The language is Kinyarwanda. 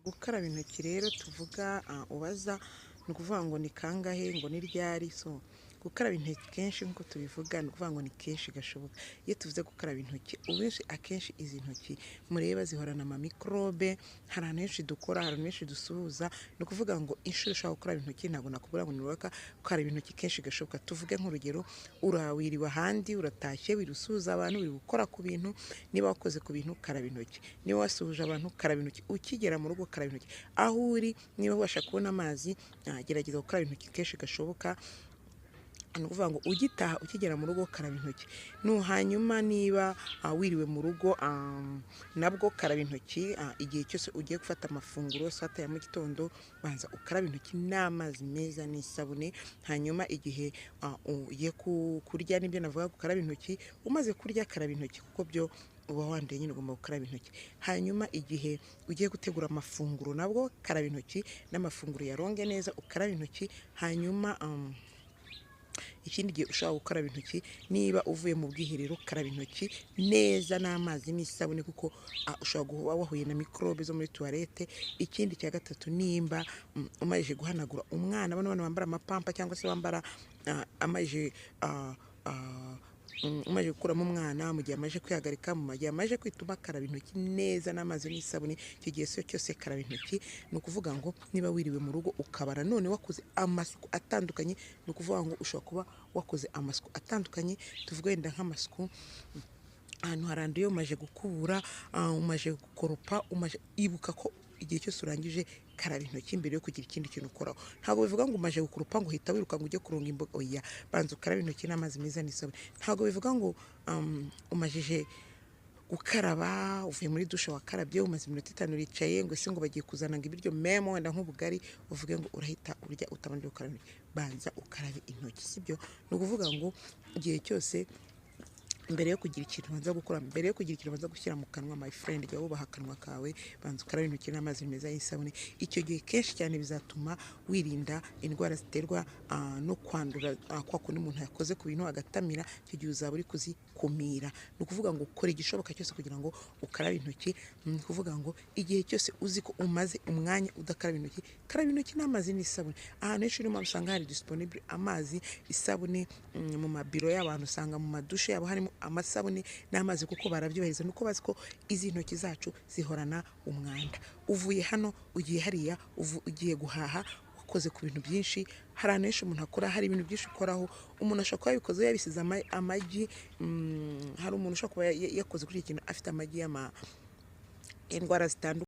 Gukaraba intoki rero tuvuga ubaza ni ukuvuga ngo ni kangahe ngo ni ryari gukaraba intoki kenshi nk'uko tubivuga ni ukuvuga ngo ni kenshi gashoboka. Iyo tuvuze gukaraba intoki ubundi akenshi izi ntoki mureba zihorana amamikorobe, hari ahantu henshi dukora, hari ahantu henshi dusuhuza, ni ukuvuga ngo inshuro ushobora gukaraba intoki ntabwo nakubwira ngo nibura gukaraba intoki kenshi gashoboka. Tuvuge nk'urugero wiriwe ahandi, uratashye, wiriwe usuhuza abantu, wiriwe ukora ku bintu, niba wakoze ku bintu karaba intoki, niba wasuhuje abantu karaba intoki, ukigera mu rugo karaba intoki, aho uri niba ubasha kubona amazi gerageza gukaraba intoki kenshi gashoboka. Ni ukuvuga ngo ugitaha ukigera mu rugo karaba intoki, hanyuma niba wiriwe mu rugo nabwo karaba intoki. Igihe cyose ugiye gufata amafunguro saa tatu ya mu gitondo banza ukaraba intoki n'amazi meza n'isabune, hanyuma igihe ugiye kurya nibyo navuga gukaraba intoki, umaze kurya karaba intoki kuko byo uba wanduye nyine ugomba gukaraba intoki. Hanyuma igihe ugiye gutegura amafunguro nabwo karaba intoki, n'amafunguro yaronge neza ukaraba intoki. Hanyuma ikindi gihe ushobora gukaraba intoki niba uvuye mu bwiherero karaba intoki neza n'amazi n'isabune kuko ushobora kuba wahuye na mikorobe zo muri tuwarete. Ikindi cya gatatu, nimba umajije guhanagura umwana, bano bambara amapampa cyangwa se bambara umaze gukuramo umwana, mu gihe amaze kwihagarika, mu gihe amaze kwituma, karaba intoki neza n'amazi n'isabune. Icyo gihe cyose karaba intoki. Ni ukuvuga ngo niba wiriwe mu rugo ukabara none wakoze amasuku atandukanye, ni ukuvuga ngo ushobora kuba wakoze amasuku atandukanye. Tuvuge wenda nk'amasuku ahantu haranduye, umaze gukubura, umaze gukoropa, ibuka ko igihe cyose urangije karaba intoki mbere yo kugira ikindi kintu ukoraho. Ntabwo bivuga ngo umaze gukurupa ngo uhita wiruka ngo ujye kuronga imboga, oya, banza ukarabe intoki n'amazi meza n'isabune. Ntabwo bivuga ngo umajije gukaraba uvuye muri dushe wakarabye umaze iminota 5 uricaye ngo ese ngo bagiye kuzana ngo ibiryo memo wenda nk'ubugari uvuge ngo urahita urya utabanje gukaraba intoki. Banza ukarabe intoki, sibyo? Ni ukuvuga ngo igihe cyose mbere yo kugira ikintu banza gukora, mbere yo kugira ikintu banza gushyira mu kanwa, my friend, jya wubaha akanwa kawe, banza ukarabe intoki n'amazi meza y'isabune. Icyo gihe kenshi cyane bizatuma wirinda indwara ziterwa no kwandura kwa kundi umuntu yakoze ku bintu agatamira. Icyo gihe uzaba uri kuzikumira. Ni ukuvuga ngo ukora igishoboka cyose kugira ngo ukarabe intoki. Ni ukuvuga ngo igihe cyose uzi ko umaze umwanya udakaraba intoki, karaba intoki n'amazi n'isabune. Ahantu henshi urimo usanga hari disponible amazi, isabune. Mu mabiro y'abantu usanga mu madushe yabo harimo amasabune n'amazi kuko barabyubahiriza, nuko bazi ko izi ntoki zacu zihorana umwanda. Uvuye hano ugiye hariya, ugiye guhaha, wakoze ku bintu byinshi. Hari ahantu henshi umuntu akora, hari ibintu byinshi ukoraho. Umuntu ashobora kuba yabikoze yabisize amagi, hari umuntu ushobora kuba yakoze kuri iki kintu afite amagi y'indwara zitandukanye.